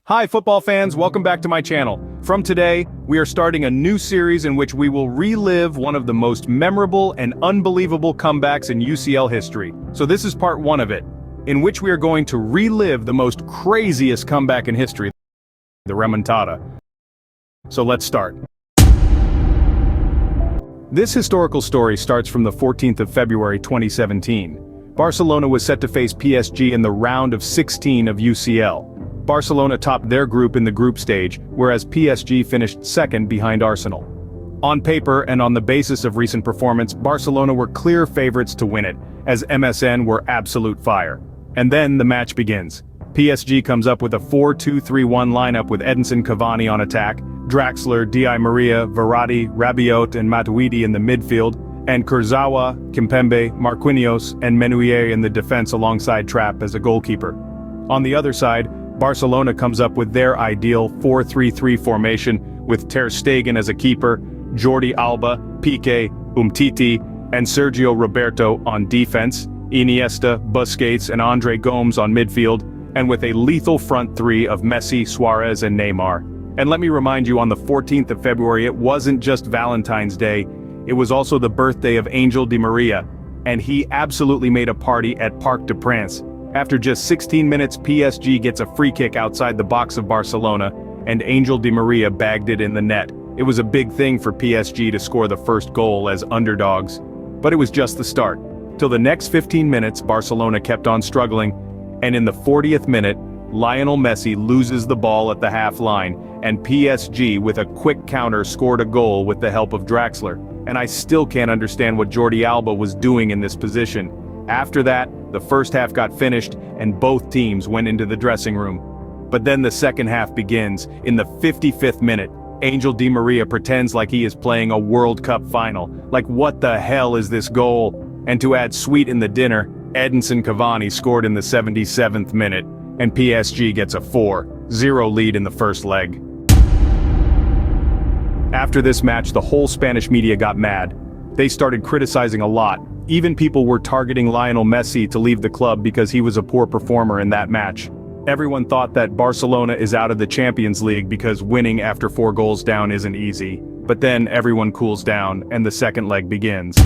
Hi football fans, welcome back to my channel. From today, we are starting a new series in which we will relive one of the most memorable and unbelievable comebacks in UCL history. So this is part one of it, in which we are going to relive the most craziest comeback in history, the Remontada. So let's start. This historical story starts from the 14th of February 2017. Barcelona was set to face PSG in the round of 16 of UCL. Barcelona topped their group in the group stage, whereas PSG finished second behind Arsenal. On paper and on the basis of recent performance, Barcelona were clear favorites to win it, as MSN were absolute fire. And then the match begins. PSG comes up with a 4-2-3-1 lineup with Edinson Cavani on attack, Draxler, Di Maria, Verratti, Rabiot and Matuidi in the midfield, and Kurzawa, Kimpembe, Marquinhos and Meunier in the defense alongside Trapp as a goalkeeper. On the other side, Barcelona comes up with their ideal 4-3-3 formation with Ter Stegen as a keeper, Jordi Alba, Piqué, Umtiti, and Sergio Roberto on defense, Iniesta, Busquets and Andre Gomes on midfield, and with a lethal front three of Messi, Suarez and Neymar. And let me remind you, on the 14th of February it wasn't just Valentine's Day, it was also the birthday of Angel Di Maria, and he absolutely made a party at Parc des Princes. After just 16 minutes, PSG gets a free kick outside the box of Barcelona, and Angel Di Maria bagged it in the net. It was a big thing for PSG to score the first goal as underdogs. But it was just the start. Till the next 15 minutes, Barcelona kept on struggling, and in the 40th minute, Lionel Messi loses the ball at the half line, and PSG with a quick counter scored a goal with the help of Draxler. And I still can't understand what Jordi Alba was doing in this position. After that, the first half got finished and both teams went into the dressing room. But then the second half begins. In the 55th minute, Angel Di Maria pretends like he is playing a World Cup final. Like, what the hell is this goal? And to add sweet in the dinner, Edinson Cavani scored in the 77th minute, and PSG gets a 4-0 lead in the first leg. After this match, the whole Spanish media got mad. They started criticizing a lot. Even people were targeting Lionel Messi to leave the club because he was a poor performer in that match. Everyone thought that Barcelona is out of the Champions League because winning after 4 goals down isn't easy. But then everyone cools down and the second leg begins.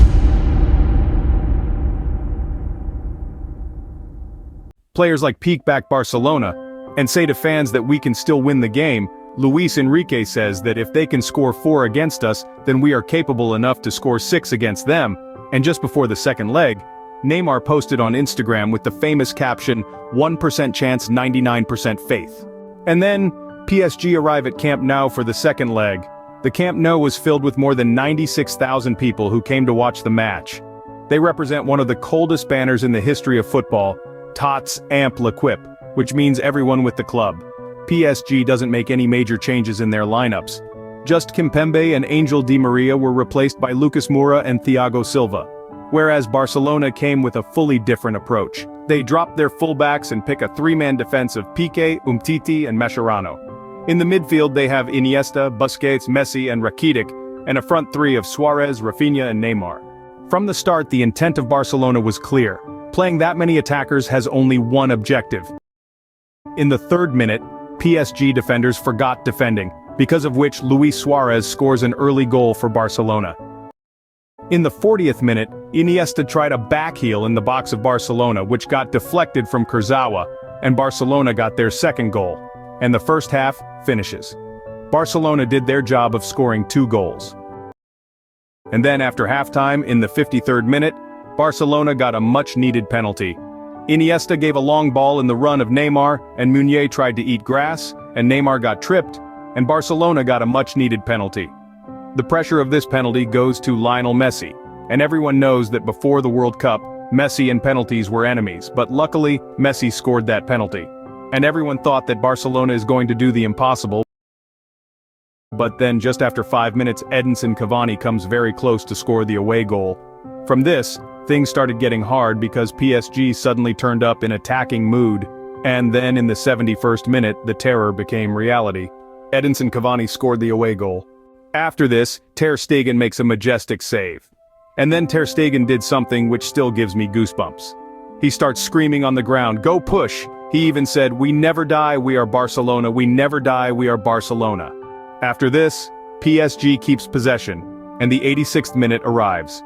Players like peek back Barcelona and say to fans that we can still win the game. Luis Enrique says that if they can score 4 against us, then we are capable enough to score 6 against them. And just before the second leg, Neymar posted on Instagram with the famous caption, "1% chance, 99% faith." And then, PSG arrive at Camp Nou for the second leg. The Camp Nou was filled with more than 96,000 people who came to watch the match. They represent one of the coldest banners in the history of football, Tots Amp L'Equipe, which means everyone with the club. PSG doesn't make any major changes in their lineups. Just Kimpembe and Angel Di Maria were replaced by Lucas Moura and Thiago Silva. Whereas Barcelona came with a fully different approach. They dropped their fullbacks and pick a 3-man defense of Piqué, Umtiti and Mascherano. In the midfield they have Iniesta, Busquets, Messi and Rakitic, and a front three of Suarez, Rafinha and Neymar. From the start, the intent of Barcelona was clear. Playing that many attackers has only one objective. In the 3rd minute, PSG defenders forgot defending, because of which Luis Suarez scores an early goal for Barcelona. In the 40th minute, Iniesta tried a backheel in the box of Barcelona, which got deflected from Kurzawa, and Barcelona got their second goal. And the first half finishes. Barcelona did their job of scoring 2 goals. And then after halftime, in the 53rd minute, Barcelona got a much-needed penalty. Iniesta gave a long ball in the run of Neymar, and Meunier tried to eat grass, and Neymar got tripped, and Barcelona got a much-needed penalty. The pressure of this penalty goes to Lionel Messi, and everyone knows that before the World Cup, Messi and penalties were enemies, but luckily, Messi scored that penalty. And everyone thought that Barcelona is going to do the impossible. But then just after 5 minutes, Edinson Cavani comes very close to score the away goal. From this, things started getting hard because PSG suddenly turned up in attacking mood. And then in the 71st minute, the terror became reality. Edinson Cavani scored the away goal. After this, Ter Stegen makes a majestic save. And then Ter Stegen did something which still gives me goosebumps. He starts screaming on the ground, "Go push!" He even said, "We never die, we are Barcelona, we never die, we are Barcelona." After this, PSG keeps possession, and the 86th minute arrives.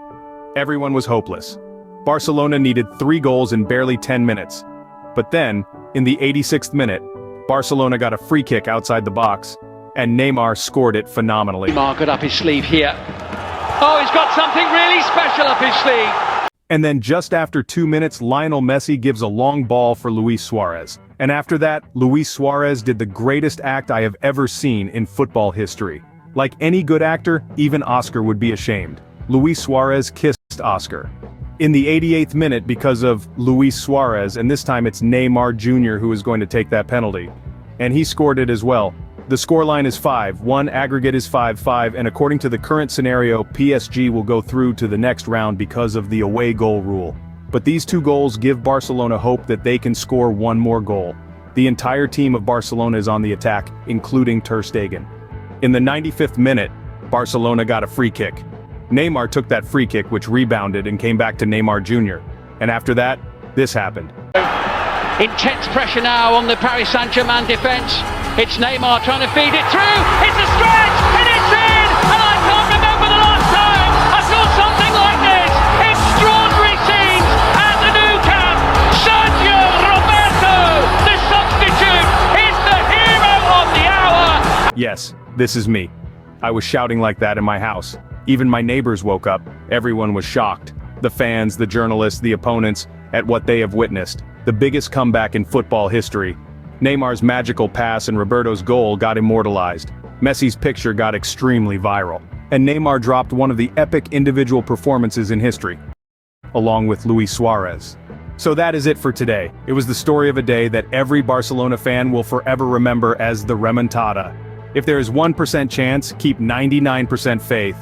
Everyone was hopeless. Barcelona needed 3 goals in barely 10 minutes. But then, in the 86th minute, Barcelona got a free kick outside the box, and Neymar scored it phenomenally. Neymar got up his sleeve here. Oh, he's got something really special up his sleeve. And then just after 2 minutes, Lionel Messi gives a long ball for Luis Suarez. And after that, Luis Suarez did the greatest act I have ever seen in football history. Like any good actor, even Oscar would be ashamed. Luis Suarez kissed Oscar. In the 88th minute, because of Luis Suarez, and this time it's Neymar Jr. who is going to take that penalty. And he scored it as well. The scoreline is 5-1, aggregate is 5-5, and according to the current scenario, PSG will go through to the next round because of the away goal rule. But these 2 goals give Barcelona hope that they can score 1 more goal. The entire team of Barcelona is on the attack, including Ter Stegen. In the 95th minute, Barcelona got a free kick. Neymar took that free kick, which rebounded and came back to Neymar Jr. And after that, this happened. Intense pressure now on the Paris Saint-Germain defence. It's Neymar trying to feed it through. It's a stretch, and it's in! And I can't remember the last time I saw something like this. Extraordinary scenes at the Nou Camp. Sergio Roberto, the substitute, is the hero of the hour. Yes, this is me. I was shouting like that in my house. Even my neighbors woke up. Everyone was shocked. The fans, the journalists, the opponents, at what they have witnessed. The biggest comeback in football history. Neymar's magical pass and Roberto's goal got immortalized. Messi's picture got extremely viral. And Neymar dropped one of the epic individual performances in history, along with Luis Suarez. So that is it for today. It was the story of a day that every Barcelona fan will forever remember as the Remontada. If there is 1% chance, keep 99% faith.